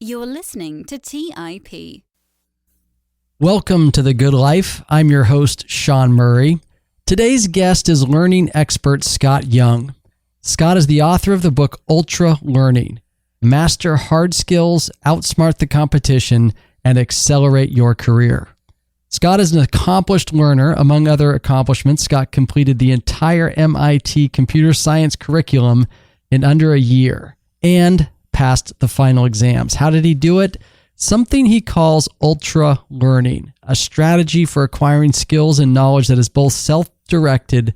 You're listening to TIP. Welcome to The Good Life. I'm your host, Sean Murray. Today's guest is learning expert Scott Young. Scott is the author of the book Ultralearning, Master Hard Skills, Outsmart the Competition, and Accelerate Your Career. Scott is an accomplished learner. Among other accomplishments, Scott completed the entire MIT computer science curriculum in under a year and passed the final exams. How did he do it? Something he calls ultralearning, a strategy for acquiring skills and knowledge that is both self-directed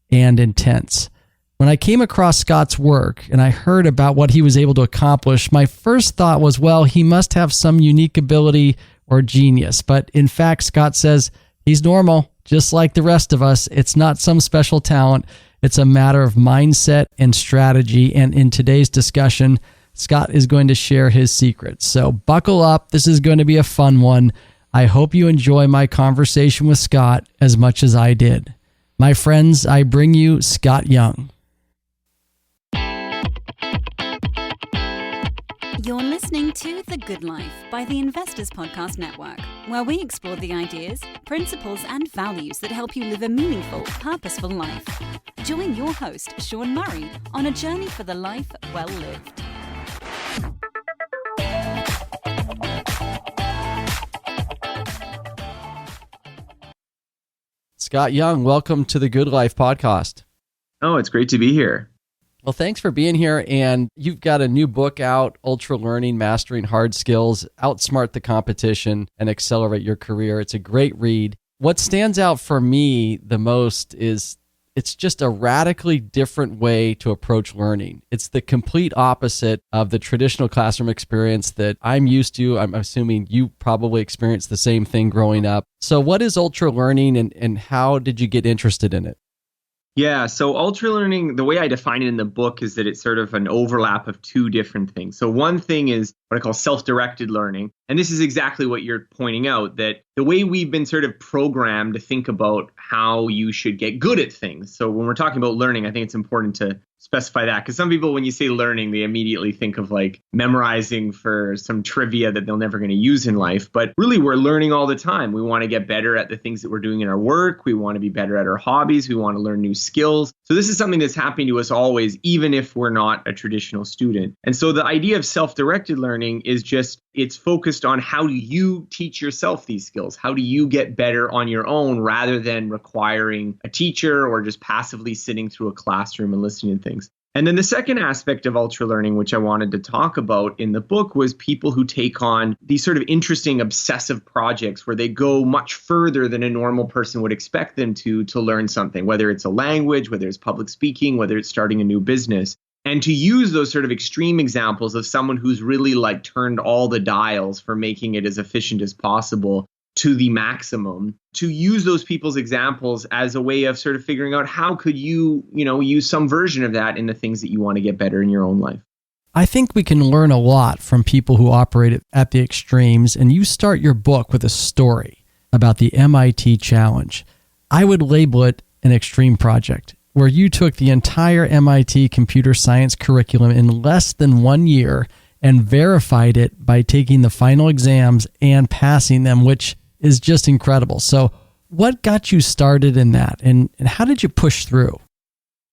and intense. When I came across Scott's work and I heard about what he was able to accomplish, my first thought was, well, he must have some unique ability or genius. But in fact, Scott says he's normal, just like the rest of us. It's not some special talent. It's a matter of mindset and strategy. And in today's discussion, Scott is going to share his secrets. So buckle up. This is going to be a fun one. I hope you enjoy my conversation with Scott as much as I did. My friends, I bring you Scott Young. You're listening to The Good Life by the Investors Podcast Network, where we explore the ideas, principles, and values that help you live a meaningful, purposeful life. Join your host, Sean Murray, on a journey for the life well lived. Scott Young, welcome to the Good Life podcast. Oh, it's great to be here. Well, thanks for being here. And you've got a new book out, Ultralearning, Mastering Hard Skills, Outsmart the Competition, and Accelerate Your Career. It's a great read. What stands out for me the most is it's just a radically different way to approach learning. It's the complete opposite of the traditional classroom experience that I'm used to. I'm assuming you probably experienced the same thing growing up. So what is Ultralearning and how did you get interested in it? Yeah, so Ultralearning, the way I define it in the book is that it's sort of an overlap of two different things. So one thing is what I call self-directed learning. And this is exactly what you're pointing out, that the way we've been sort of programmed to think about how you should get good at things. So when we're talking about learning, I think it's important to specify that, because some people, when you say learning, they immediately think of like memorizing for some trivia that they're never going to use in life. But really, we're learning all the time. We want to get better at the things that we're doing in our work. We want to be better at our hobbies. We want to learn new skills. So this is something that's happening to us always, even if we're not a traditional student. And so the idea of self-directed learning is just, it's focused on how do you teach yourself these skills? How do you get better on your own rather than requiring a teacher or just passively sitting through a classroom and listening to things? And then the second aspect of ultralearning, which I wanted to talk about in the book, was people who take on these sort of interesting obsessive projects where they go much further than a normal person would expect them to learn something, whether it's a language, whether it's public speaking, whether it's starting a new business. And to use those sort of extreme examples of someone who's really like turned all the dials for making it as efficient as possible to the maximum, to use those people's examples as a way of sort of figuring out how could you, use some version of that in the things that you want to get better in your own life. I think we can learn a lot from people who operate at the extremes, and you start your book with a story about the MIT challenge. I would label it an extreme project, where you took the entire MIT computer science curriculum in less than 1 year and verified it by taking the final exams and passing them, which is just incredible. So what got you started in that, and how did you push through?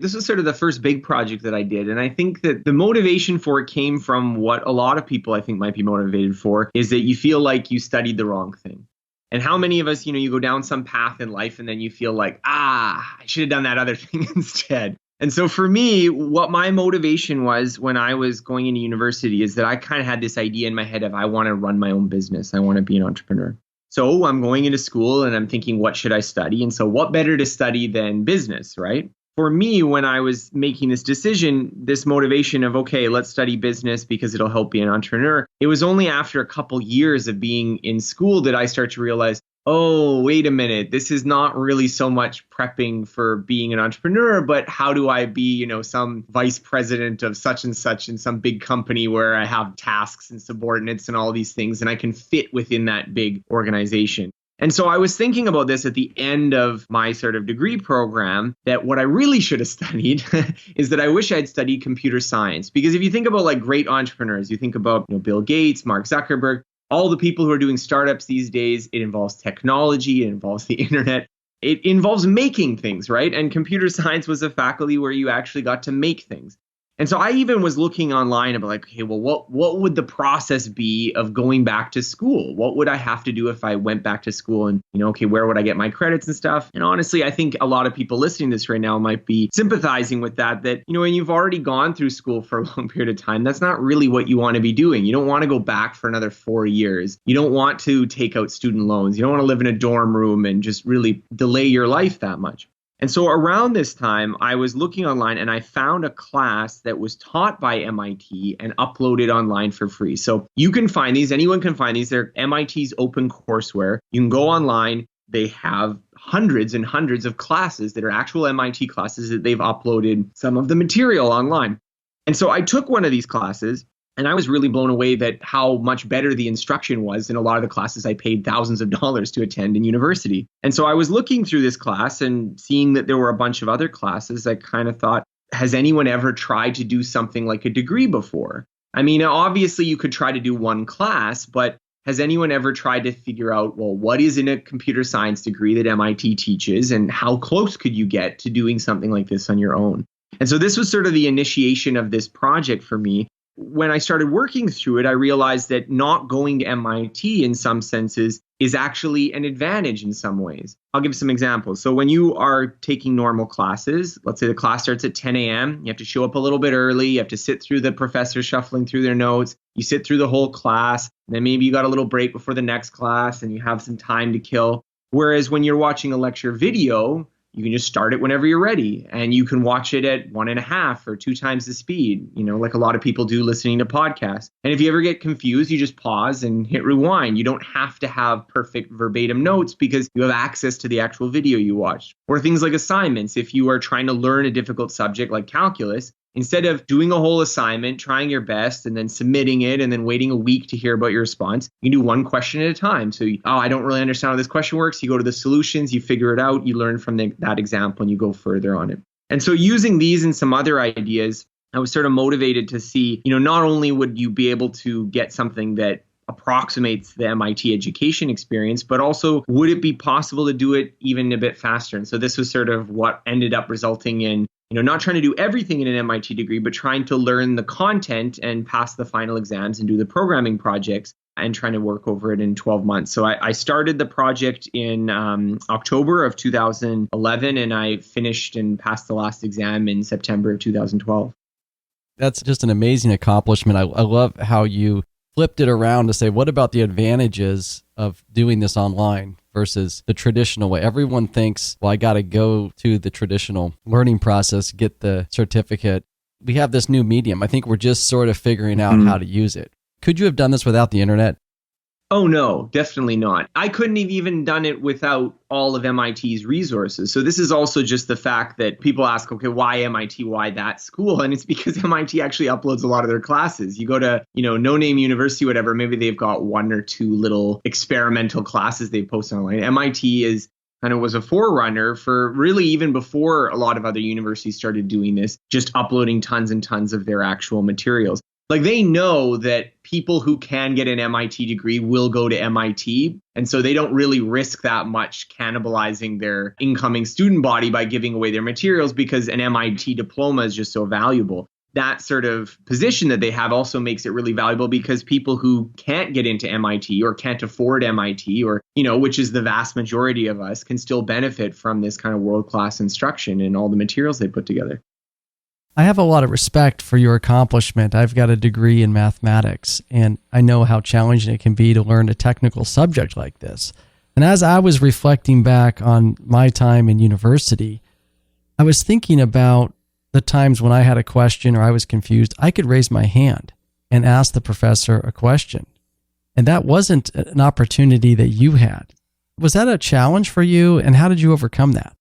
This was sort of the first big project that I did. And I think that the motivation for it came from what a lot of people I think might be motivated for, is that you feel like you studied the wrong thing. And how many of us, you go down some path in life and then you feel like, I should have done that other thing instead. And so for me, what my motivation was when I was going into university is that I kind of had this idea in my head of I want to run my own business. I want to be an entrepreneur. So I'm going into school and I'm thinking, what should I study? And so what better to study than business, right? For me, when I was making this decision, this motivation of, okay, let's study business because it'll help be an entrepreneur. It was only after a couple years of being in school that I started to realize, oh, wait a minute, this is not really so much prepping for being an entrepreneur, but how do I be, some vice president of such and such in some big company where I have tasks and subordinates and all these things, and I can fit within that big organization. And so I was thinking about this at the end of my sort of degree program, that what I really should have studied is that I wish I'd studied computer science. Because if you think about like great entrepreneurs, you think about Bill Gates, Mark Zuckerberg, all the people who are doing startups these days, it involves technology, it involves the internet, it involves making things, right? And computer science was a faculty where you actually got to make things. And so I even was looking online about like, okay, well, what would the process be of going back to school? What would I have to do if I went back to school? And, okay, where would I get my credits and stuff? And honestly, I think a lot of people listening to this right now might be sympathizing with that, when you've already gone through school for a long period of time, that's not really what you want to be doing. You don't want to go back for another 4 years. You don't want to take out student loans. You don't want to live in a dorm room and just really delay your life that much. And so around this time, I was looking online and I found a class that was taught by MIT and uploaded online for free. So you can find these, anyone can find these. They're MIT's open courseware. You can go online. They have hundreds and hundreds of classes that are actual MIT classes that they've uploaded some of the material online. And so I took one of these classes. And I was really blown away that how much better the instruction was in a lot of the classes I paid thousands of dollars to attend in university. And so I was looking through this class and seeing that there were a bunch of other classes. I kind of thought, has anyone ever tried to do something like a degree before? I mean, obviously you could try to do one class, but has anyone ever tried to figure out, well, what is in a computer science degree that MIT teaches and how close could you get to doing something like this on your own? And so this was sort of the initiation of this project for me. When I started working through it, I realized that not going to MIT in some senses is actually an advantage in some ways. I'll give some examples. So when you are taking normal classes, let's say the class starts at 10 a.m., you have to show up a little bit early, you have to sit through the professor shuffling through their notes, you sit through the whole class, then maybe you got a little break before the next class and you have some time to kill. Whereas when you're watching a lecture video, you can just start it whenever you're ready and you can watch it at 1.5 or 2 times the speed, like a lot of people do listening to podcasts. And if you ever get confused, you just pause and hit rewind. You don't have to have perfect verbatim notes because you have access to the actual video you watched. Or things like assignments. If you are trying to learn a difficult subject like calculus, instead of doing a whole assignment, trying your best, and then submitting it, and then waiting a week to hear about your response, you can do one question at a time. So, I don't really understand how this question works. You go to the solutions, you figure it out, you learn from that example, and you go further on it. And so using these and some other ideas, I was sort of motivated to see, not only would you be able to get something that approximates the MIT education experience, but also would it be possible to do it even a bit faster? And so this was sort of what ended up resulting in not trying to do everything in an MIT degree, but trying to learn the content and pass the final exams and do the programming projects and trying to work over it in 12 months. So I started the project in October of 2011, and I finished and passed the last exam in September of 2012. That's just an amazing accomplishment. I love how you flipped it around to say, what about the advantages of doing this online versus the traditional way? Everyone thinks, well, I got to go to the traditional learning process, get the certificate. We have this new medium. I think we're just sort of figuring out how to use it. Could you have done this without the internet? Oh, no, definitely not. I couldn't have even done it without all of MIT's resources. So this is also just the fact that people ask, okay, why MIT? Why that school? And it's because MIT actually uploads a lot of their classes. You go to, no name university, whatever, maybe they've got 1 or 2 little experimental classes they post online. MIT was a forerunner for really even before a lot of other universities started doing this, just uploading tons and tons of their actual materials. Like they know that people who can get an MIT degree will go to MIT. And so they don't really risk that much cannibalizing their incoming student body by giving away their materials because an MIT diploma is just so valuable. That sort of position that they have also makes it really valuable because people who can't get into MIT or can't afford MIT or, which is the vast majority of us, can still benefit from this kind of world-class instruction and all the materials they put together. I have a lot of respect for your accomplishment. I've got a degree in mathematics, and I know how challenging it can be to learn a technical subject like this. And as I was reflecting back on my time in university, I was thinking about the times when I had a question or I was confused. I could raise my hand and ask the professor a question. And that wasn't an opportunity that you had. Was that a challenge for you, and how did you overcome that?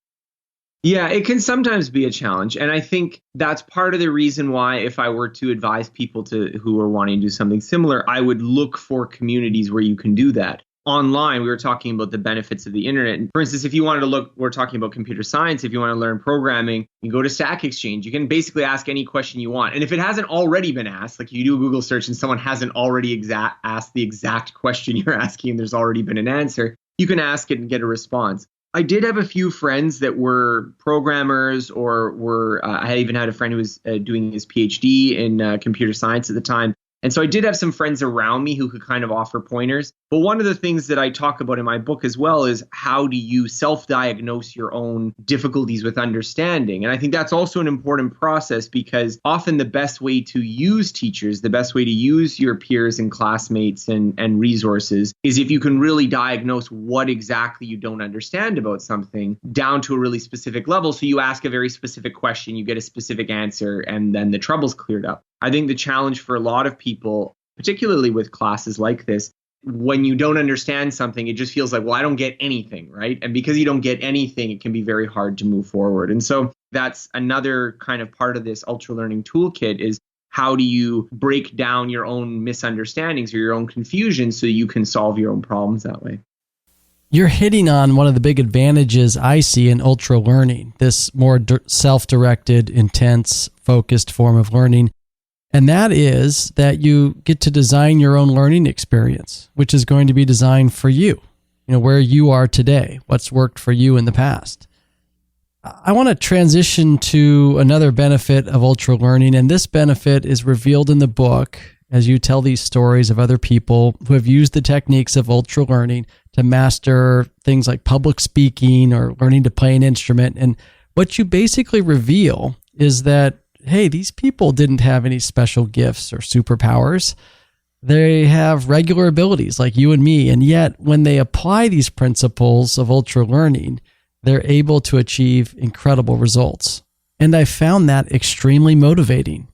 Yeah, it can sometimes be a challenge. And I think that's part of the reason why if I were to advise people who are wanting to do something similar, I would look for communities where you can do that. online, we were talking about the benefits of the internet. And for instance, if you wanted to look, we're talking about computer science. If you want to learn programming, you go to Stack Exchange. You can basically ask any question you want. And if it hasn't already been asked, like you do a Google search and someone hasn't already asked the exact question you're asking, and there's already been an answer, you can ask it and get a response. I did have a few friends that were programmers or I even had a friend who was doing his PhD in computer science at the time. And so I did have some friends around me who could kind of offer pointers. But one of the things that I talk about in my book as well is how do you self-diagnose your own difficulties with understanding? And I think that's also an important process because often the best way to use teachers, the best way to use your peers and classmates and resources is if you can really diagnose what exactly you don't understand about something down to a really specific level. So you ask a very specific question, you get a specific answer, and then the trouble's cleared up. I think the challenge for a lot of people, particularly with classes like this, when you don't understand something, it just feels like, well, I don't get anything, right? And because you don't get anything, it can be very hard to move forward. And so that's another kind of part of this Ultralearning toolkit is how do you break down your own misunderstandings or your own confusion so you can solve your own problems that way. You're hitting on one of the big advantages I see in Ultralearning, this more self-directed, intense, focused form of learning. And that is that you get to design your own learning experience, which is going to be designed for you, where you are today, what's worked for you in the past. I want to transition to another benefit of Ultralearning, and this benefit is revealed in the book as you tell these stories of other people who have used the techniques of Ultralearning to master things like public speaking or learning to play an instrument. And what you basically reveal is that hey, these people didn't have any special gifts or superpowers. They have regular abilities like you and me. And yet when they apply these principles of Ultralearning, they're able to achieve incredible results. And I found that extremely motivating.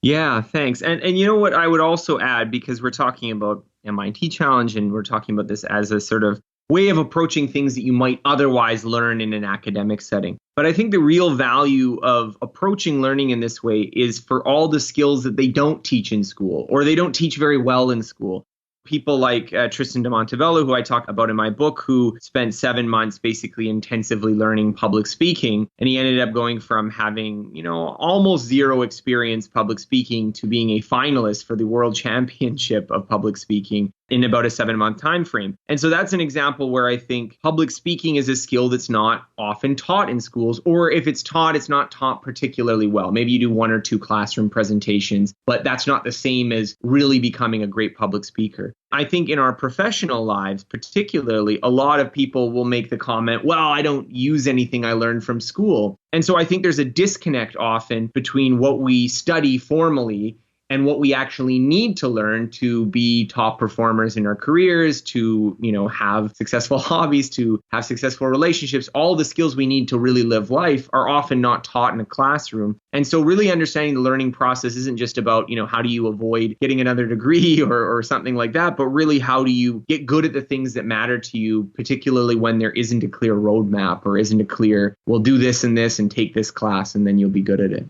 Yeah, thanks. And you know what I would also add, because we're talking about MIT Challenge and we're talking about this as a sort of way of approaching things that you might otherwise learn in an academic setting. But I think the real value of approaching learning in this way is for all the skills that they don't teach in school or they don't teach very well in school. People like Tristan de Montebello, who I talk about in my book, who spent 7 months basically intensively learning public speaking. And he ended up going from having, almost zero experience public speaking to being a finalist for the World Championship of Public Speaking in about a 7-month time frame. And so that's an example where I think public speaking is a skill that's not often taught in schools, or if it's taught, it's not taught particularly well. Maybe you do 1 or 2 classroom presentations, but that's not the same as really becoming a great public speaker. I think in our professional lives, particularly, a lot of people will make the comment, well, I don't use anything I learned from school. And so I think there's a disconnect often between what we study formally and what we actually need to learn to be top performers in our careers, to, have successful hobbies, to have successful relationships. All the skills we need to really live life are often not taught in a classroom. And so really understanding the learning process isn't just about, how do you avoid getting another degree or something like that, but really how do you get good at the things that matter to you, particularly when there isn't a clear roadmap or isn't a clear, well, do this and take this class and then you'll be good at it.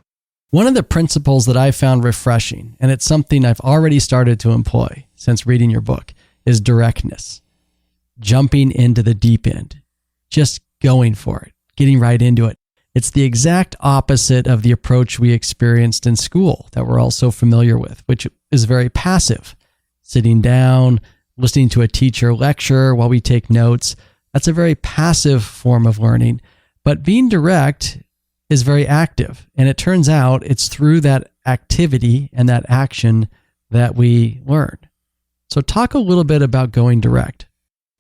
One of the principles that I found refreshing, and it's something I've already started to employ since reading your book, is directness. Jumping into the deep end, just going for it, getting right into it. It's the exact opposite of the approach we experienced in school that we're all so familiar with, which is very passive. Sitting down, listening to a teacher lecture while we take notes. That's a very passive form of learning. But being direct is very active. And it turns out it's through that activity and that action that we learn. So talk a little bit about going direct.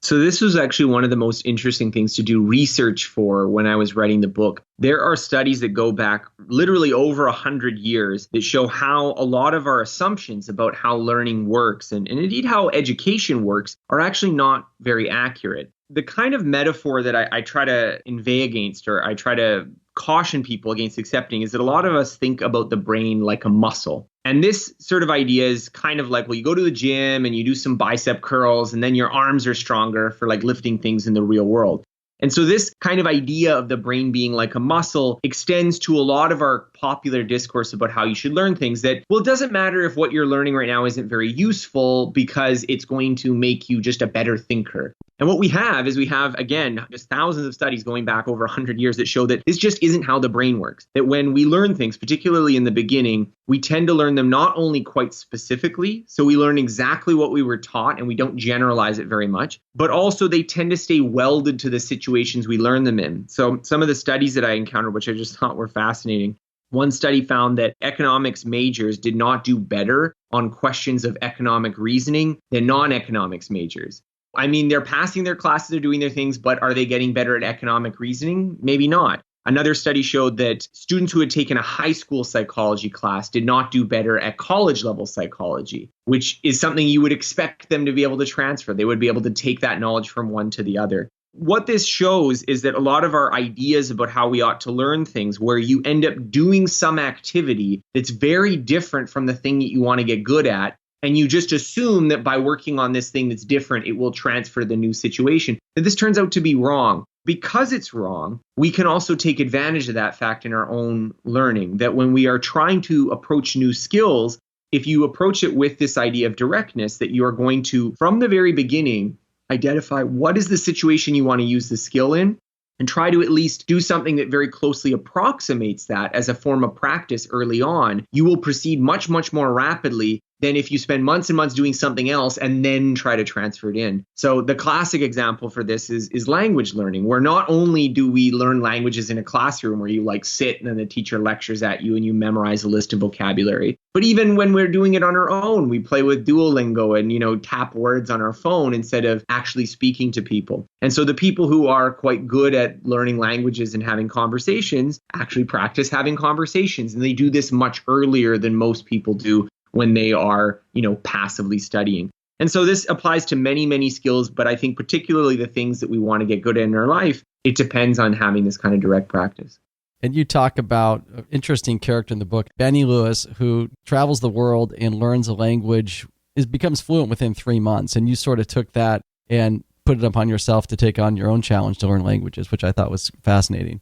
So this was actually one of the most interesting things to do research for when I was writing the book. There are studies that go back literally over 100 years that show how a lot of our assumptions about how learning works and indeed how education works are actually not very accurate. The kind of metaphor that I try to inveigh against, or I try to caution people against accepting, is that a lot of us think about the brain like a muscle. And this sort of idea is kind of like, well, you go to the gym and you do some bicep curls and then your arms are stronger for like lifting things in the real world. And so this kind of idea of the brain being like a muscle extends to a lot of our popular discourse about how you should learn things that, well, it doesn't matter if what you're learning right now isn't very useful because it's going to make you just a better thinker. And what we have is again, just thousands of studies going back over 100 years that show that this just isn't how the brain works. That when we learn things, particularly in the beginning, we tend to learn them not only quite specifically, so we learn exactly what we were taught and we don't generalize it very much, but also they tend to stay welded to the situations we learn them in. So some of the studies that I encountered, which I just thought were fascinating, one study found that economics majors did not do better on questions of economic reasoning than non-economics majors. I mean, they're passing their classes, they're doing their things, but are they getting better at economic reasoning? Maybe not. Another study showed that students who had taken a high school psychology class did not do better at college level psychology, which is something you would expect them to be able to transfer. They would be able to take that knowledge from one to the other. What this shows is that a lot of our ideas about how we ought to learn things, where you end up doing some activity that's very different from the thing that you want to get good at, and you just assume that by working on this thing that's different, it will transfer the new situation. And this turns out to be wrong. Because it's wrong, we can also take advantage of that fact in our own learning, that when we are trying to approach new skills, if you approach it with this idea of directness, that you are going to, from the very beginning, identify what is the situation you want to use the skill in, and try to at least do something that very closely approximates that as a form of practice early on, you will proceed much, much more rapidly than if you spend months and months doing something else and then try to transfer it in. So the classic example for this is language learning, where not only do we learn languages in a classroom where you like sit and then the teacher lectures at you and you memorize a list of vocabulary, but even when we're doing it on our own, we play with Duolingo and, tap words on our phone instead of actually speaking to people. And so the people who are quite good at learning languages and having conversations actually practice having conversations. And they do this much earlier than most people do when they are, passively studying. And so this applies to many, many skills, but I think particularly the things that we want to get good at in our life, it depends on having this kind of direct practice. And you talk about an interesting character in the book, Benny Lewis, who travels the world and learns a language, becomes fluent within 3 months. And you sort of took that and put it upon yourself to take on your own challenge to learn languages, which I thought was fascinating.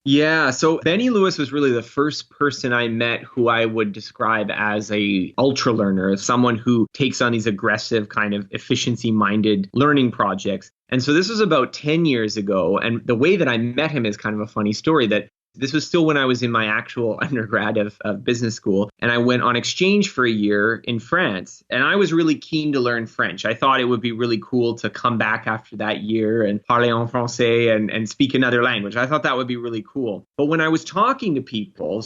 Yeah, so Benny Lewis was really the first person I met who I would describe as a ultra learner, someone who takes on these aggressive kind of efficiency-minded learning projects. And so this was about 10 years ago. And the way that I met him is kind of a funny story, that this was still when I was in my actual undergrad of business school. And I went on exchange for a year in France. And I was really keen to learn French. I thought it would be really cool to come back after that year and parler en français and speak another language. I thought that would be really cool. But when I was talking to people,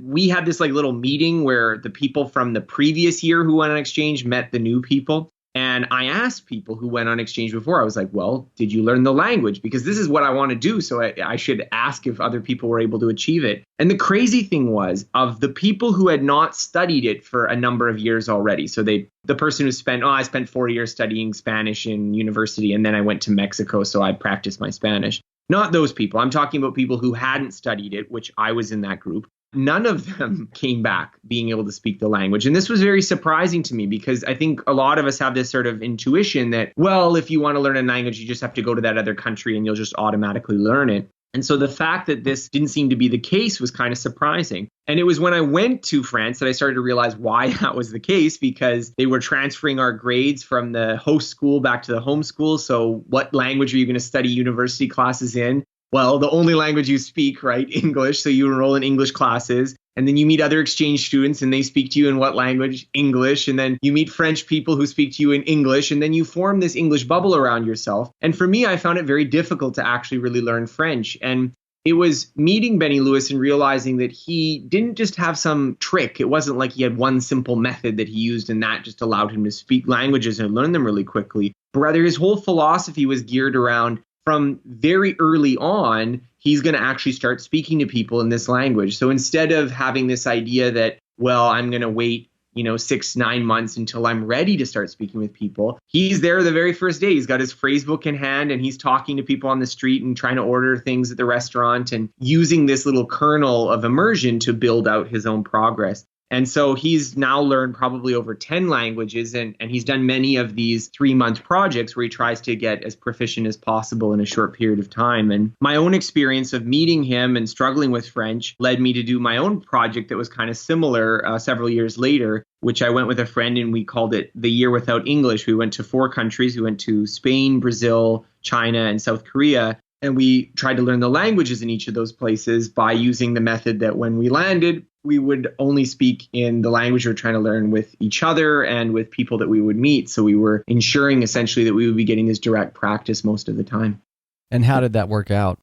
we had this little meeting where the people from the previous year who went on exchange met the new people. And I asked people who went on exchange before, I was like, well, did you learn the language? Because this is what I want to do. So I should ask if other people were able to achieve it. And the crazy thing was, of the people who had not studied it for a number of years already. So the person who I spent 4 years studying Spanish in university, and then I went to Mexico, so I practiced my Spanish. Not those people. I'm talking about people who hadn't studied it, which I was in that group. None of them came back being able to speak the language. And this was very surprising to me because I think a lot of us have this sort of intuition that, well, if you want to learn a language, you just have to go to that other country and you'll just automatically learn it. And so the fact that this didn't seem to be the case was kind of surprising. And it was when I went to France that I started to realize why that was the case, because they were transferring our grades from the host school back to the home school. So what language are you going to study university classes in? Well, the only language you speak, right? English. So you enroll in English classes and then you meet other exchange students and they speak to you in what language? English. And then you meet French people who speak to you in English. And then you form this English bubble around yourself. And for me, I found it very difficult to actually really learn French. And it was meeting Benny Lewis and realizing that he didn't just have some trick. It wasn't like he had one simple method that he used and that just allowed him to speak languages and learn them really quickly. But rather, his whole philosophy was geared around, from very early on, he's going to actually start speaking to people in this language. So instead of having this idea that, well, I'm going to wait, 6-9 months until I'm ready to start speaking with people, he's there the very first day. He's got his phrase book in hand and he's talking to people on the street and trying to order things at the restaurant and using this little kernel of immersion to build out his own progress. And so he's now learned probably over 10 languages, and he's done many of these 3-month projects where he tries to get as proficient as possible in a short period of time. And my own experience of meeting him and struggling with French led me to do my own project that was kind of similar several years later, which I went with a friend and we called it The Year Without English. We went to 4 countries. We went to Spain, Brazil, China, and South Korea. And we tried to learn the languages in each of those places by using the method that when we landed, we would only speak in the language we were trying to learn with each other and with people that we would meet. So we were ensuring essentially that we would be getting this direct practice most of the time. And how did that work out?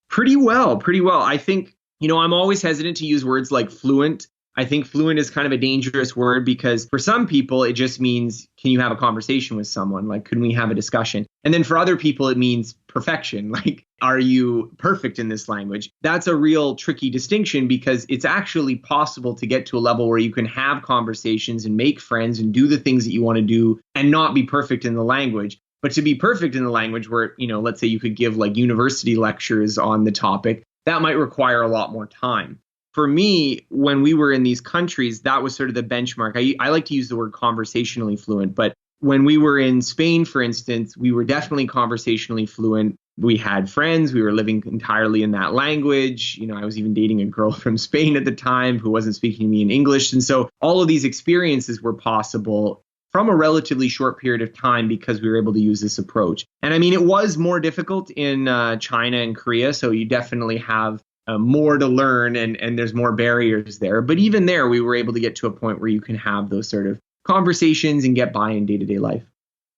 Pretty well. I think, I'm always hesitant to use words like fluent. I think fluent is kind of a dangerous word because for some people, it just means, can you have a conversation with someone? Like, can we have a discussion? And then for other people, it means perfection. Like, are you perfect in this language? That's a real tricky distinction because it's actually possible to get to a level where you can have conversations and make friends and do the things that you want to do and not be perfect in the language. But to be perfect in the language where, let's say you could give like university lectures on the topic, that might require a lot more time. For me, when we were in these countries, that was sort of the benchmark. I like to use the word conversationally fluent, but when we were in Spain, for instance, we were definitely conversationally fluent. We had friends. We were living entirely in that language. I was even dating a girl from Spain at the time who wasn't speaking to me in English. And so all of these experiences were possible from a relatively short period of time because we were able to use this approach. And I mean, it was more difficult in China and Korea. So you definitely have more to learn and there's more barriers there. But even there, we were able to get to a point where you can have those sort of conversations and get by in day-to-day life.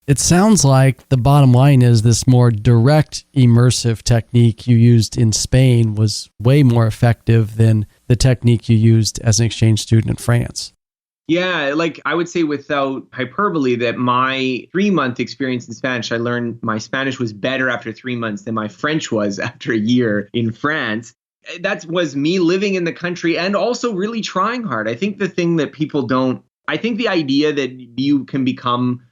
It sounds like the bottom line is this more direct, immersive technique you used in Spain was way more effective than the technique you used as an exchange student in France. Yeah, like I would say without hyperbole that my 3-month experience in Spanish, I learned my Spanish was better after 3 months than my French was after a year in France. That was me living in the country and also really trying hard. I think the thing that people I think the idea that you can become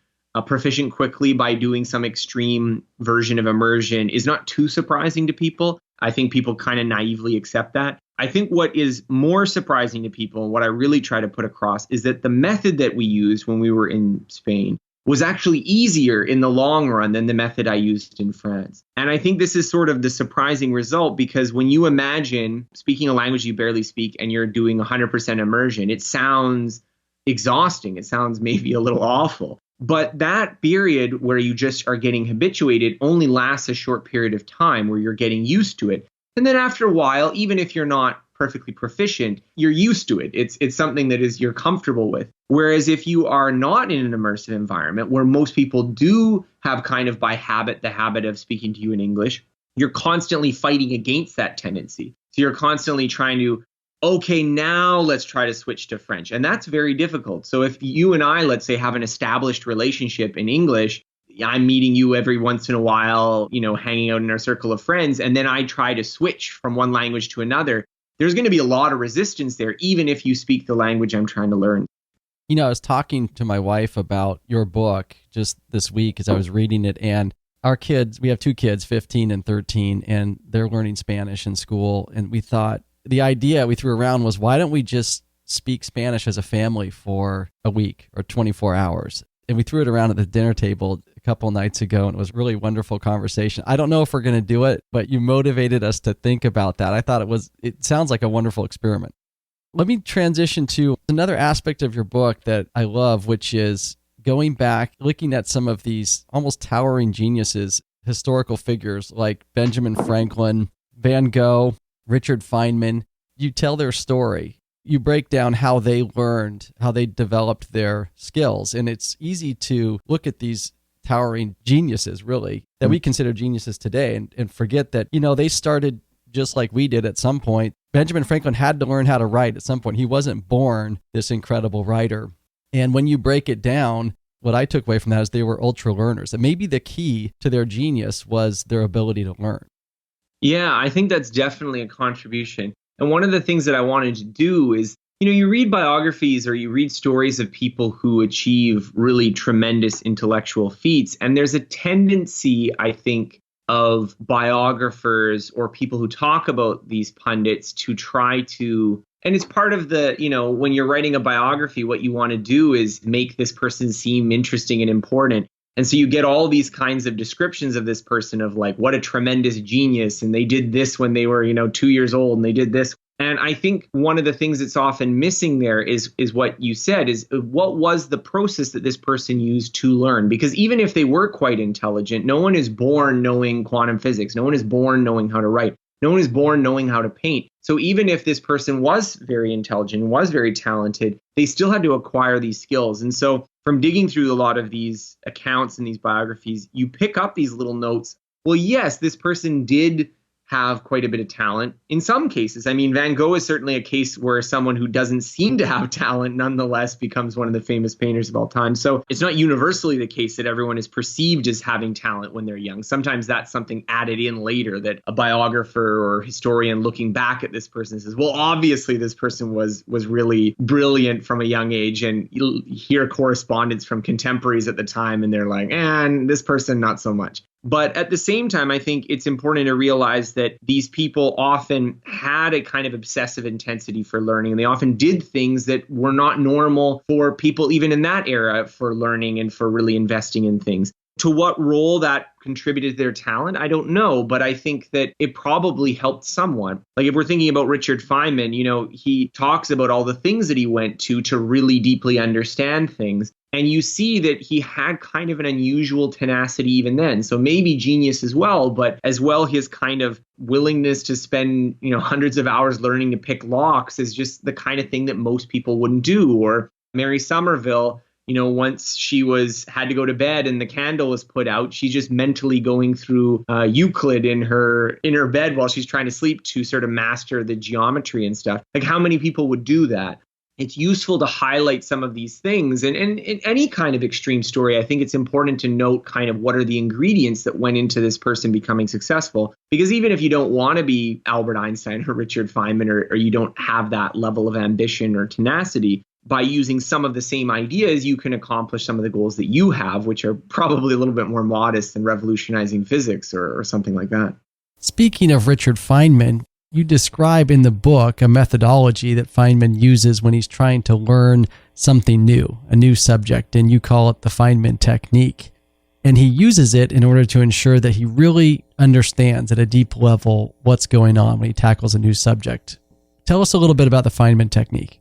proficient quickly by doing some extreme version of immersion is not too surprising to people. I think people kind of naively accept that. I think what is more surprising to people, and what I really try to put across, is that the method that we used when we were in Spain was actually easier in the long run than the method I used in France. And I think this is sort of the surprising result because when you imagine speaking a language you barely speak and you're doing 100% immersion, it sounds exhausting. It sounds maybe a little awful. But that period where you just are getting habituated only lasts a short period of time where you're getting used to it. And then after a while, even if you're not perfectly proficient, you're used to it. It's something that you're comfortable with. Whereas if you are not in an immersive environment where most people do have kind of by habit the habit of speaking to you in English, you're constantly fighting against that tendency. So you're constantly trying to, okay, now let's try to switch to French. And that's very difficult. So if you and I, let's say, have an established relationship in English, I'm meeting you every once in a while, hanging out in our circle of friends, and then I try to switch from one language to another, there's going to be a lot of resistance there, even if you speak the language I'm trying to learn. I was talking to my wife about your book just this week as I was reading it, and our kids, we have 2 kids, 15 and 13, and they're learning Spanish in school, and we thought, the idea we threw around was, why don't we just speak Spanish as a family for a week or 24 hours? And we threw it around at the dinner table a couple nights ago, and it was a really wonderful conversation. I don't know if we're going to do it, but you motivated us to think about that. I thought it sounds like a wonderful experiment. Let me transition to another aspect of your book that I love, which is going back, looking at some of these almost towering geniuses, historical figures like Benjamin Franklin, Van Gogh, Richard Feynman. You tell their story. You break down how they learned, how they developed their skills. And it's easy to look at these towering geniuses, really, that we consider geniuses today and forget that, they started just like we did at some point. Benjamin Franklin had to learn how to write at some point. He wasn't born this incredible writer. And when you break it down, what I took away from that is they were ultra learners. And maybe the key to their genius was their ability to learn. Yeah, I think that's definitely a contribution. And one of the things that I wanted to do is, you read biographies or you read stories of people who achieve really tremendous intellectual feats. And there's a tendency, I think, of biographers or people who talk about these pundits to try to And it's part of the, when you're writing a biography, what you want to do is make this person seem interesting and important. And so you get all these kinds of descriptions of this person of like, what a tremendous genius. And they did this when they were, 2 years old, and they did this. And I think one of the things that's often missing there is what you said, is what was the process that this person used to learn? Because even if they were quite intelligent, no one is born knowing quantum physics. No one is born knowing how to write. No one is born knowing how to paint. So even if this person was very intelligent, was very talented, they still had to acquire these skills. And so from digging through a lot of these accounts and these biographies, you pick up these little notes. Well, yes, this person did have quite a bit of talent in some cases. I mean, Van Gogh is certainly a case where someone who doesn't seem to have talent nonetheless becomes one of the famous painters of all time. So it's not universally the case that everyone is perceived as having talent when they're young. Sometimes that's something added in later that a biographer or historian looking back at this person says, well, obviously this person was really brilliant from a young age. And you'll hear correspondence from contemporaries at the time and they're like, and this person, not so much. But at the same time, I think it's important to realize that these people often had a kind of obsessive intensity for learning, and they often did things that were not normal for people even in that era for learning and for really investing in things. To what role that contributed to their talent, I don't know, but I think that it probably helped somewhat. Like if we're thinking about Richard Feynman, he talks about all the things that he went to really deeply understand things. And you see that he had kind of an unusual tenacity even then. So maybe genius as well, but as well his kind of willingness to spend, hundreds of hours learning to pick locks is just the kind of thing that most people wouldn't do. Or Mary Somerville, once she had to go to bed and the candle was put out, she's just mentally going through Euclid in her bed while she's trying to sleep to sort of master the geometry and stuff. Like how many people would do that? It's useful to highlight some of these things. And in any kind of extreme story, I think it's important to note kind of what are the ingredients that went into this person becoming successful. Because even if you don't want to be Albert Einstein or Richard Feynman, or you don't have that level of ambition or tenacity, by using some of the same ideas, you can accomplish some of the goals that you have, which are probably a little bit more modest than revolutionizing physics or something like that. Speaking of Richard Feynman, you describe in the book a methodology that Feynman uses when he's trying to learn something new, a new subject, and you call it the Feynman technique. And he uses it in order to ensure that he really understands at a deep level what's going on when he tackles a new subject. Tell us a little bit about the Feynman technique.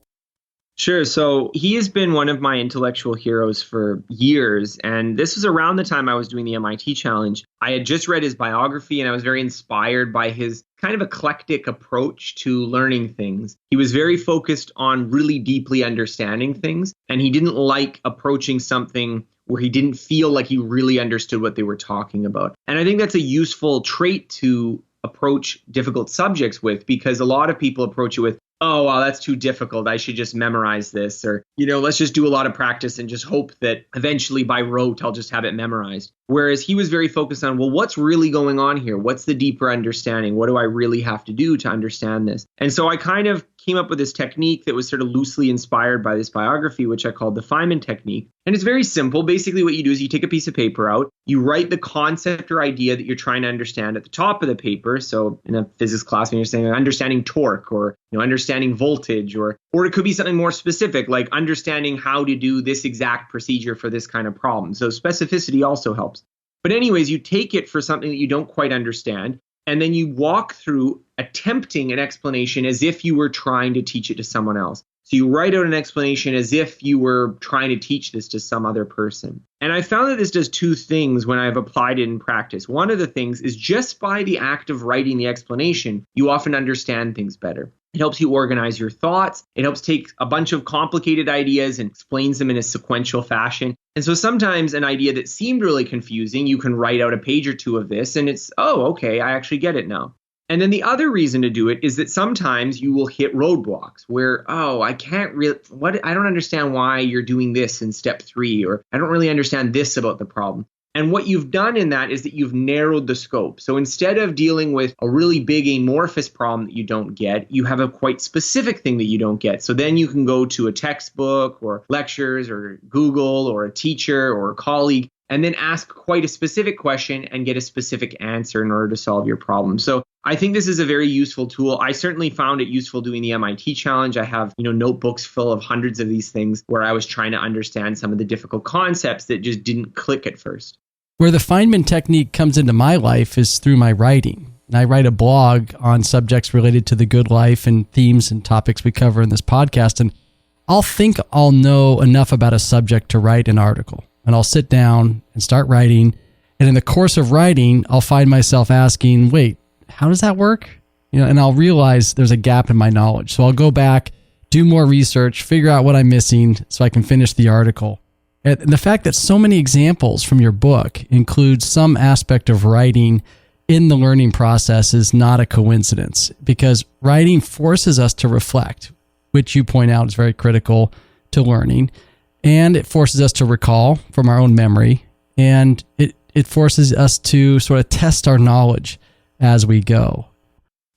Sure. So he has been one of my intellectual heroes for years. And this was around the time I was doing the MIT challenge. I had just read his biography and I was very inspired by his kind of eclectic approach to learning things. He was very focused on really deeply understanding things. And he didn't like approaching something where he didn't feel like he really understood what they were talking about. And I think that's a useful trait to approach difficult subjects with, because a lot of people approach it with, oh, wow, that's too difficult. I should just memorize this. Or, let's just do a lot of practice and just hope that eventually by rote, I'll just have it memorized. Whereas he was very focused on, well, what's really going on here? What's the deeper understanding? What do I really have to do to understand this? And so I kind of came up with this technique that was sort of loosely inspired by this biography, which I called the Feynman technique. And it's very simple. Basically, what you do is you take a piece of paper out, you write the concept or idea that you're trying to understand at the top of the paper. So in a physics class, when you're saying understanding torque or understanding voltage, or it could be something more specific, like understanding how to do this exact procedure for this kind of problem. So specificity also helps. But anyways, you take it for something that you don't quite understand, and then you walk through attempting an explanation as if you were trying to teach it to someone else. So you write out an explanation as if you were trying to teach this to some other person. And I found that this does two things when I've applied it in practice. One of the things is just by the act of writing the explanation, you often understand things better. It helps you organize your thoughts. It helps take a bunch of complicated ideas and explains them in a sequential fashion. And so sometimes an idea that seemed really confusing, you can write out a page or two of this and it's, oh, okay, I actually get it now. And then the other reason to do it is that sometimes you will hit roadblocks where, oh, I don't understand why you're doing this in step 3, or I don't really understand this about the problem. And what you've done in that is that you've narrowed the scope. So instead of dealing with a really big amorphous problem that you don't get, you have a quite specific thing that you don't get. So then you can go to a textbook or lectures or Google or a teacher or a colleague and then ask quite a specific question and get a specific answer in order to solve your problem. So I think this is a very useful tool. I certainly found it useful doing the MIT challenge. I have, notebooks full of hundreds of these things where I was trying to understand some of the difficult concepts that just didn't click at first. Where the Feynman technique comes into my life is through my writing. And I write a blog on subjects related to the good life and themes and topics we cover in this podcast. And I'll think I'll know enough about a subject to write an article. And I'll sit down and start writing. And in the course of writing, I'll find myself asking, wait, how does that work? And I'll realize there's a gap in my knowledge. So I'll go back, do more research, figure out what I'm missing so I can finish the article. And the fact that so many examples from your book include some aspect of writing in the learning process is not a coincidence, because writing forces us to reflect, which you point out is very critical to learning. And it forces us to recall from our own memory. And it forces us to sort of test our knowledge as we go.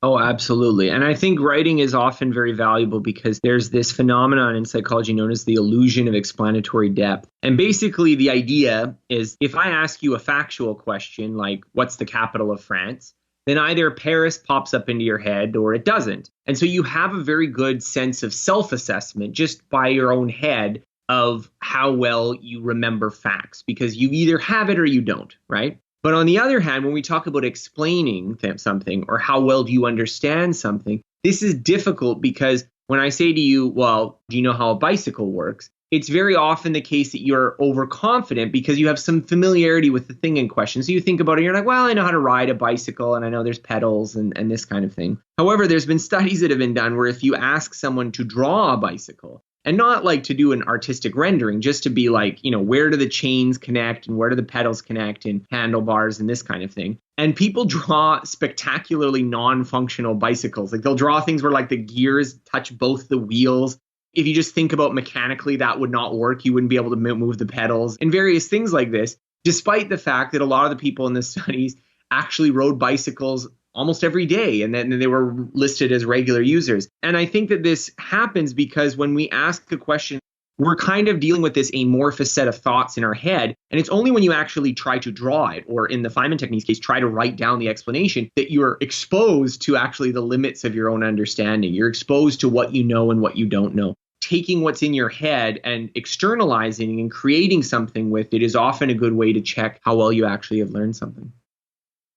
Oh, absolutely. And I think writing is often very valuable because there's this phenomenon in psychology known as the illusion of explanatory depth. And basically the idea is if I ask you a factual question like, what's the capital of France? Then either Paris pops up into your head or it doesn't. And so you have a very good sense of self-assessment just by your own head of how well you remember facts, because you either have it or you don't, right? But on the other hand, when we talk about explaining something or how well do you understand something, this is difficult because when I say to you, well, do you know how a bicycle works? It's very often the case that you're overconfident because you have some familiarity with the thing in question. So you think about it, you're like, well, I know how to ride a bicycle and I know there's pedals and this kind of thing. However, there's been studies that have been done where if you ask someone to draw a bicycle, and not like to do an artistic rendering, just to be like, where do the chains connect and where do the pedals connect and handlebars and this kind of thing. And people draw spectacularly non-functional bicycles. Like they'll draw things where like the gears touch both the wheels. If you just think about mechanically, that would not work. You wouldn't be able to move the pedals and various things like this, despite the fact that a lot of the people in the studies actually rode bicycles almost every day, and then they were listed as regular users. And I think that this happens because when we ask a question, we're kind of dealing with this amorphous set of thoughts in our head. And it's only when you actually try to draw it, or in the Feynman technique's case, try to write down the explanation, that you're exposed to actually the limits of your own understanding. You're exposed to what you know and what you don't know. Taking what's in your head and externalizing and creating something with it is often a good way to check how well you actually have learned something.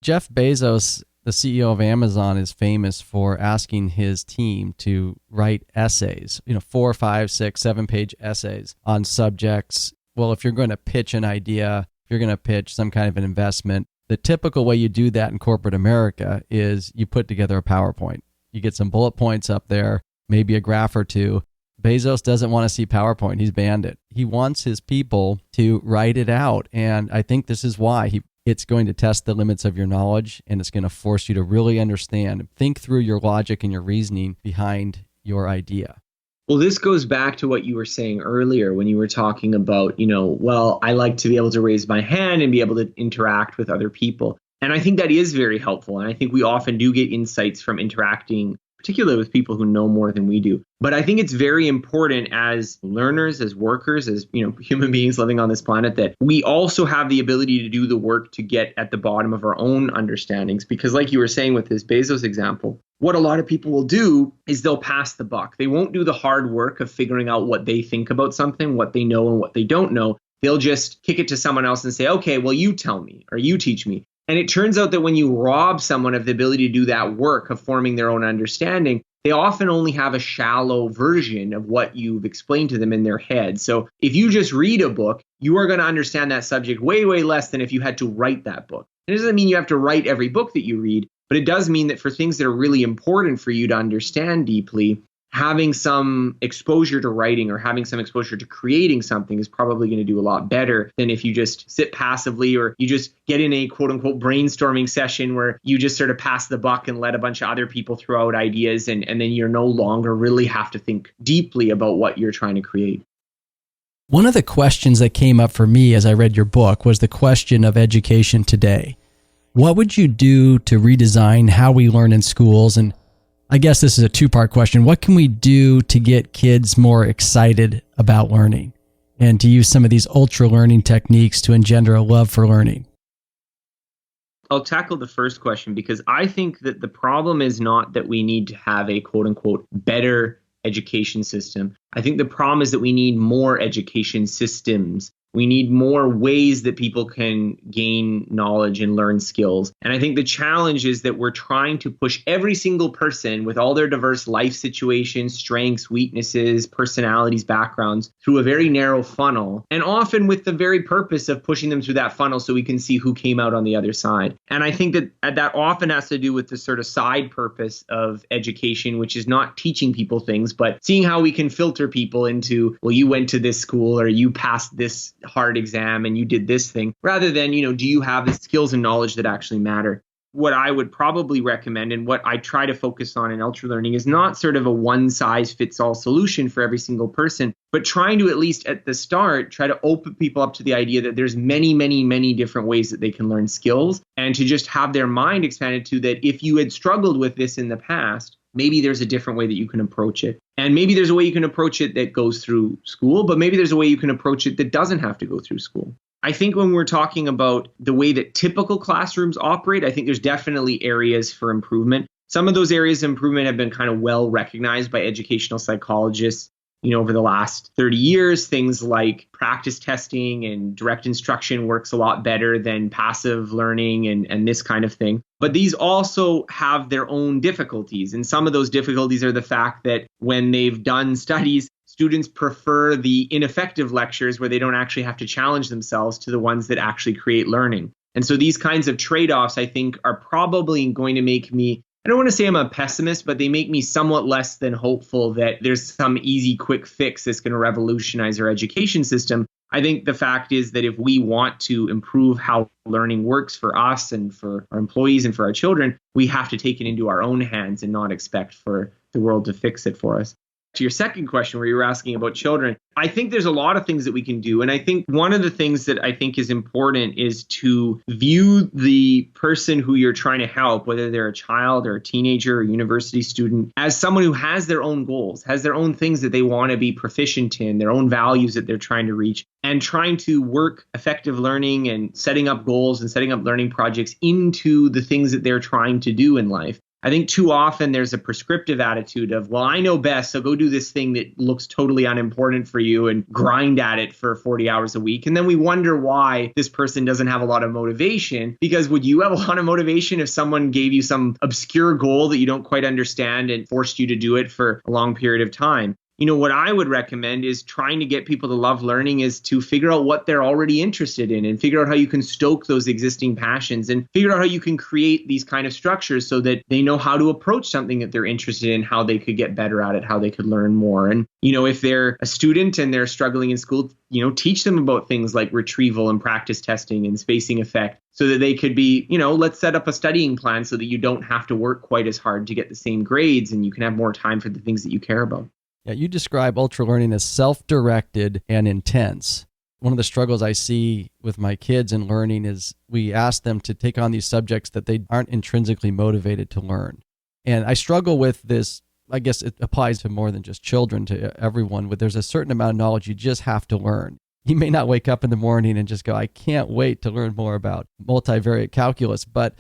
Jeff Bezos, the CEO of Amazon, is famous for asking his team to write essays, 4, 5, 6, 7-page essays on subjects. Well, if you're going to pitch an idea, if you're going to pitch some kind of an investment, the typical way you do that in corporate America is you put together a PowerPoint. You get some bullet points up there, maybe a graph or two. Bezos doesn't want to see PowerPoint. He's banned it. He wants his people to write it out. And I think this is why it's going to test the limits of your knowledge, and it's going to force you to really understand, think through your logic and your reasoning behind your idea. Well, this goes back to what you were saying earlier when you were talking about, well, I like to be able to raise my hand and be able to interact with other people. And I think that is very helpful. And I think we often do get insights from interacting, particularly with people who know more than we do. But I think it's very important as learners, as workers, as human beings living on this planet, that we also have the ability to do the work to get at the bottom of our own understandings. Because like you were saying with this Bezos example, what a lot of people will do is they'll pass the buck. They won't do the hard work of figuring out what they think about something, what they know and what they don't know. They'll just kick it to someone else and say, okay, well, you tell me or you teach me. And it turns out that when you rob someone of the ability to do that work of forming their own understanding, they often only have a shallow version of what you've explained to them in their head. So if you just read a book, you are going to understand that subject way, way less than if you had to write that book. It doesn't mean you have to write every book that you read, but it does mean that for things that are really important for you to understand deeply, having some exposure to writing or having some exposure to creating something is probably going to do a lot better than if you just sit passively or you just get in a quote unquote brainstorming session where you just sort of pass the buck and let a bunch of other people throw out ideas and then you're no longer really have to think deeply about what you're trying to create. One of the questions that came up for me as I read your book was the question of education today. What would you do to redesign how we learn in schools? And I guess this is a two-part question. What can we do to get kids more excited about learning and to use some of these ultra learning techniques to engender a love for learning? I'll tackle the first question because I think that the problem is not that we need to have a quote unquote better education system. I think the problem is that we need more education systems. We need more ways that people can gain knowledge and learn skills. And I think the challenge is that we're trying to push every single person with all their diverse life situations, strengths, weaknesses, personalities, backgrounds through a very narrow funnel, and often with the very purpose of pushing them through that funnel so we can see who came out on the other side. And I think that often has to do with the sort of side purpose of education, which is not teaching people things, but seeing how we can filter people into, well, you went to this school or you passed this hard exam and you did this thing, rather than, do you have the skills and knowledge that actually matter? What I would probably recommend and what I try to focus on in Ultralearning is not sort of a one-size-fits-all solution for every single person, but trying to, at least at the start, try to open people up to the idea that there's many, many, many different ways that they can learn skills, and to just have their mind expanded to that if you had struggled with this in the past, maybe there's a different way that you can approach it. And maybe there's a way you can approach it that goes through school, but maybe there's a way you can approach it that doesn't have to go through school. I think when we're talking about the way that typical classrooms operate, I think there's definitely areas for improvement. Some of those areas of improvement have been kind of well recognized by educational psychologists, over the last 30 years. Things like practice testing and direct instruction works a lot better than passive learning and this kind of thing. But these also have their own difficulties. And some of those difficulties are the fact that when they've done studies, students prefer the ineffective lectures where they don't actually have to challenge themselves to the ones that actually create learning. And so these kinds of trade-offs, I think, are probably going to make me, I don't want to say I'm a pessimist, but they make me somewhat less than hopeful that there's some easy, quick fix that's going to revolutionize our education system. I think the fact is that if we want to improve how learning works for us and for our employees and for our children, we have to take it into our own hands and not expect for the world to fix it for us. To your second question, where you were asking about children, I think there's a lot of things that we can do. And I think one of the things that I think is important is to view the person who you're trying to help, whether they're a child or a teenager or a university student, as someone who has their own goals, has their own things that they want to be proficient in, their own values that they're trying to reach, and trying to work effective learning and setting up goals and setting up learning projects into the things that they're trying to do in life. I think too often there's a prescriptive attitude of, well, I know best, so go do this thing that looks totally unimportant for you and grind at it for 40 hours a week. And then we wonder why this person doesn't have a lot of motivation, because would you have a lot of motivation if someone gave you some obscure goal that you don't quite understand and forced you to do it for a long period of time? What I would recommend is trying to get people to love learning is to figure out what they're already interested in and figure out how you can stoke those existing passions and figure out how you can create these kind of structures so that they know how to approach something that they're interested in, how they could get better at it, how they could learn more. And, if they're a student and they're struggling in school, teach them about things like retrieval and practice testing and spacing effect so that they could be, let's set up a studying plan so that you don't have to work quite as hard to get the same grades and you can have more time for the things that you care about. Yeah, you describe Ultralearning as self-directed and intense. One of the struggles I see with my kids in learning is we ask them to take on these subjects that they aren't intrinsically motivated to learn. And I struggle with this. I guess it applies to more than just children, to everyone. There's a certain amount of knowledge you just have to learn. You may not wake up in the morning and just go, I can't wait to learn more about multivariate calculus. But,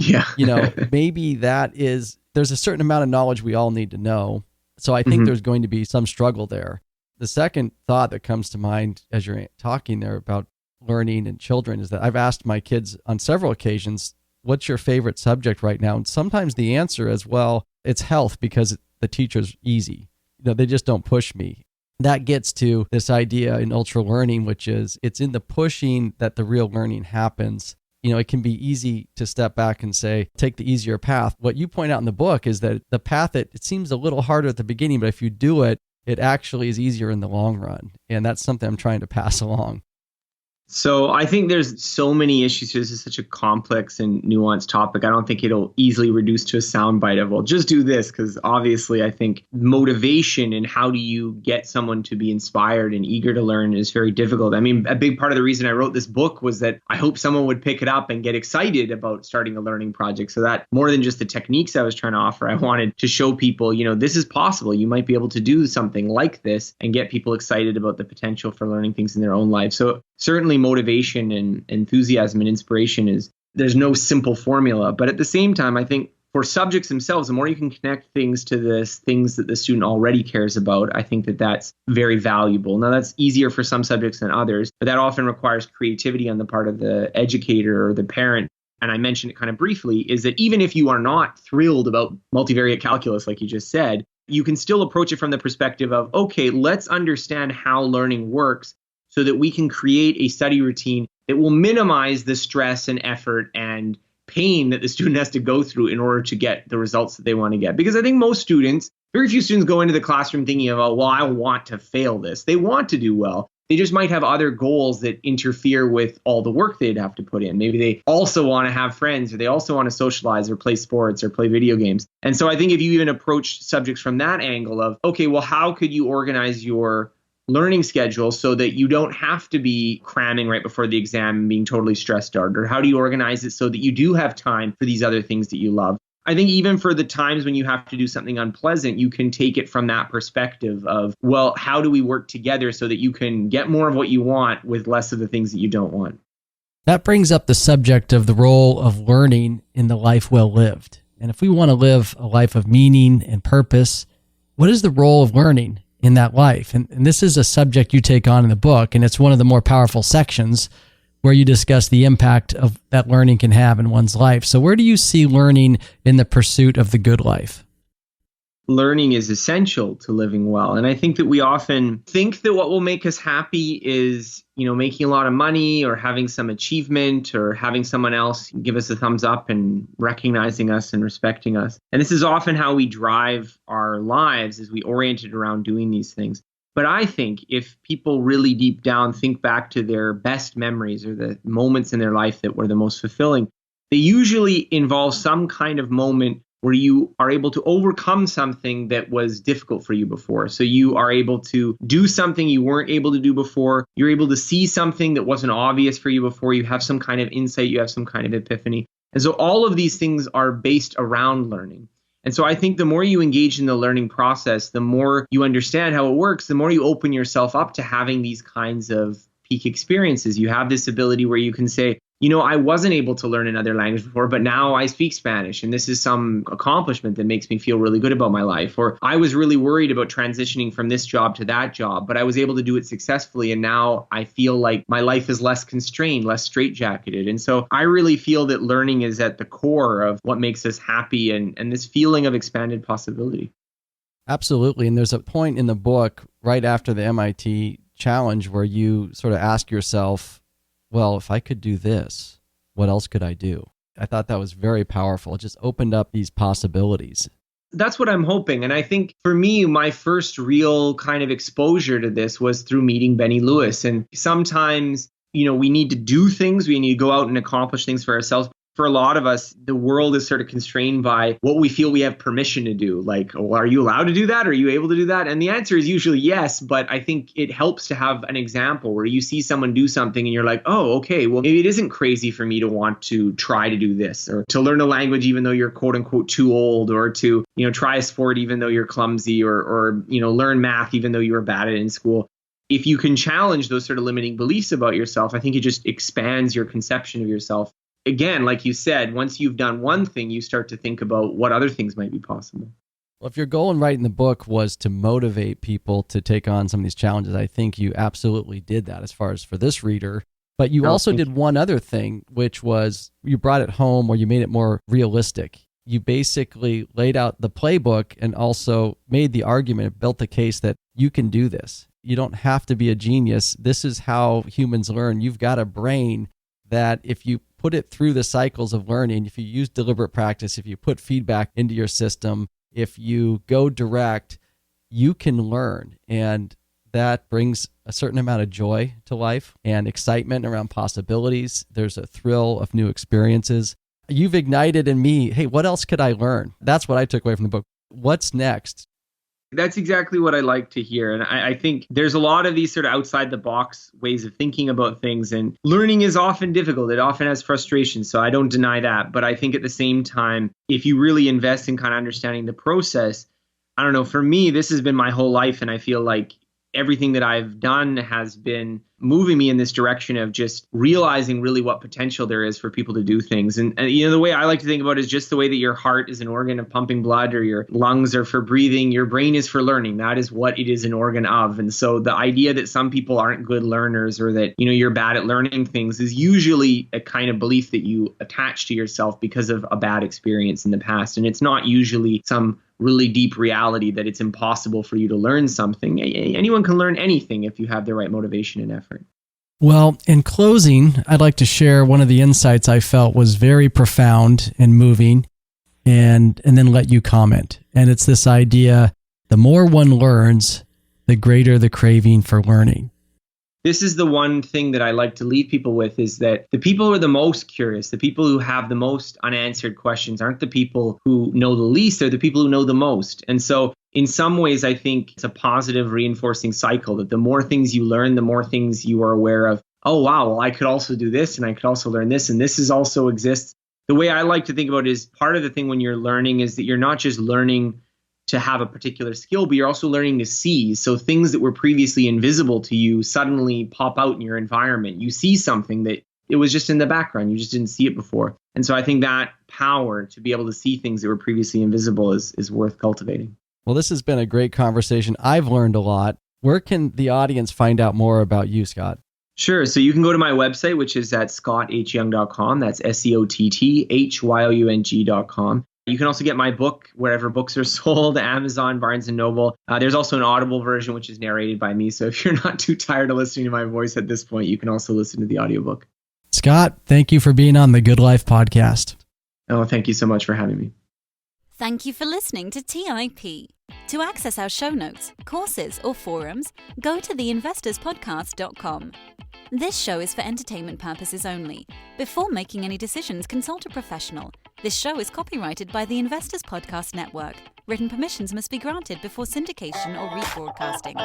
maybe there's a certain amount of knowledge we all need to know. So I think there's going to be some struggle there. The second thought that comes to mind as you're talking there about learning and children is that I've asked my kids on several occasions, what's your favorite subject right now? And sometimes the answer is, well, it's health because the teacher's easy. They just don't push me. That gets to this idea in Ultralearning, which is it's in the pushing that the real learning happens. It can be easy to step back and say, take the easier path. What you point out in the book is that the path that it seems a little harder at the beginning, but if you do it, it actually is easier in the long run. And that's something I'm trying to pass along. So I think there's so many issues here. This is such a complex and nuanced topic. I don't think it'll easily reduce to a soundbite of, well, just do this, because obviously I think motivation and how do you get someone to be inspired and eager to learn is very difficult. I mean, a big part of the reason I wrote this book was that I hope someone would pick it up and get excited about starting a learning project. So that more than just the techniques I was trying to offer, I wanted to show people, this is possible. You might be able to do something like this and get people excited about the potential for learning things in their own life. So certainly motivation and enthusiasm and inspiration is there's no simple formula. But at the same time, I think for subjects themselves, the more you can connect things to this, things that the student already cares about, I think that that's very valuable. Now, that's easier for some subjects than others, but that often requires creativity on the part of the educator or the parent. And I mentioned it kind of briefly, is that even if you are not thrilled about multivariate calculus, like you just said, you can still approach it from the perspective of, okay, let's understand how learning works so that we can create a study routine that will minimize the stress and effort and pain that the student has to go through in order to get the results that they want to get. Because I think most students, very few students go into the classroom thinking about, well, I want to fail this. They want to do well. They just might have other goals that interfere with all the work they'd have to put in. Maybe they also want to have friends, or they also want to socialize or play sports or play video games. And so I think if you even approach subjects from that angle of, okay, well, how could you organize your learning schedule so that you don't have to be cramming right before the exam and being totally stressed out? Or how do you organize it so that you do have time for these other things that you love? I think even for the times when you have to do something unpleasant, you can take it from that perspective of, well, how do we work together so that you can get more of what you want with less of the things that you don't want? That brings up the subject of the role of learning in the life well lived. And if we want to live a life of meaning and purpose, what is the role of learning in that life? And this is a subject you take on in the book, and it's one of the more powerful sections where you discuss the impact of that learning can have in one's life. So where do you see learning in the pursuit of the good life? Learning is essential to living well. And I think that we often think that what will make us happy is, making a lot of money or having some achievement or having someone else give us a thumbs up and recognizing us and respecting us. And this is often how we drive our lives, as we orient it around doing these things. But I think if people really deep down think back to their best memories or the moments in their life that were the most fulfilling, they usually involve some kind of moment where you are able to overcome something that was difficult for you before. So you are able to do something you weren't able to do before. You're able to see something that wasn't obvious for you before. You have some kind of insight. You have some kind of epiphany. And so all of these things are based around learning. And so I think the more you engage in the learning process, the more you understand how it works, the more you open yourself up to having these kinds of peak experiences. You have this ability where you can say, I wasn't able to learn another language before, but now I speak Spanish, and this is some accomplishment that makes me feel really good about my life. Or I was really worried about transitioning from this job to that job, but I was able to do it successfully, and now I feel like my life is less constrained, less straitjacketed. And so I really feel that learning is at the core of what makes us happy and this feeling of expanded possibility. Absolutely. And there's a point in the book right after the MIT challenge where you sort of ask yourself, well, if I could do this, what else could I do? I thought that was very powerful. It just opened up these possibilities. That's what I'm hoping. And I think for me, my first real kind of exposure to this was through meeting Benny Lewis. And sometimes, we need to do things. We need to go out and accomplish things for ourselves. For a lot of us, the world is sort of constrained by what we feel we have permission to do. Like, are you allowed to do that? Are you able to do that? And the answer is usually yes, but I think it helps to have an example where you see someone do something and you're like, oh, okay, well, maybe it isn't crazy for me to want to try to do this, or to learn a language even though you're quote unquote too old, or to, try a sport even though you're clumsy, or learn math even though you were bad at it in school. If you can challenge those sort of limiting beliefs about yourself, I think it just expands your conception of yourself. Again, like you said, once you've done one thing, you start to think about what other things might be possible. Well, if your goal in writing the book was to motivate people to take on some of these challenges, I think you absolutely did that as far as for this reader. But you also did one other thing, which was you brought it home, or you made it more realistic. You basically laid out the playbook and also made the argument, built the case that you can do this. You don't have to be a genius. This is how humans learn. You've got a brain that if you put it through the cycles of learning, if you use deliberate practice, if you put feedback into your system, if you go direct, you can learn. And that brings a certain amount of joy to life and excitement around possibilities. There's a thrill of new experiences. You've ignited in me, hey, what else could I learn? That's what I took away from the book. What's next? That's exactly what I like to hear. And I think there's a lot of these sort of outside the box ways of thinking about things. And learning is often difficult. It often has frustration. So I don't deny that. But I think at the same time, if you really invest in kind of understanding the process, I don't know, for me, this has been my whole life. And I feel like everything that I've done has been moving me in this direction of just realizing really what potential there is for people to do things. And the way I like to think about it is just the way that your heart is an organ of pumping blood, or your lungs are for breathing, your brain is for learning. That is what it is an organ of. And so the idea that some people aren't good learners, or that, you're bad at learning things, is usually a kind of belief that you attach to yourself because of a bad experience in the past. And it's not usually some really deep reality that it's impossible for you to learn something. Anyone can learn anything if you have the right motivation and effort. Well, in closing, I'd like to share one of the insights I felt was very profound and moving, and then let you comment. And it's this idea, the more one learns, the greater the craving for learning. This is the one thing that I like to leave people with, is that the people who are the most curious, the people who have the most unanswered questions, aren't the people who know the least, they're the people who know the most. And so in some ways, I think it's a positive reinforcing cycle, that the more things you learn, the more things you are aware of. Oh, wow, well, I could also do this, and I could also learn this, and this also exists. The way I like to think about it is, part of the thing when you're learning is that you're not just learning to have a particular skill, but you're also learning to see. So things that were previously invisible to you suddenly pop out in your environment. You see something that it was just in the background. You just didn't see it before. And so I think that power to be able to see things that were previously invisible is worth cultivating. Well, this has been a great conversation. I've learned a lot. Where can the audience find out more about you, Scott? Sure. So you can go to my website, which is at scotthyoung.com. That's SCOTTHYOUNG.com. You can also get my book wherever books are sold, Amazon, Barnes & Noble. There's also an Audible version, which is narrated by me. So if you're not too tired of listening to my voice at this point, you can also listen to the audiobook. Scott, thank you for being on the Good Life podcast. Oh, thank you so much for having me. Thank you for listening to TIP. To access our show notes, courses, or forums, go to theinvestorspodcast.com. This show is for entertainment purposes only. Before making any decisions, consult a professional. This show is copyrighted by the Investors Podcast Network. Written permissions must be granted before syndication or rebroadcasting.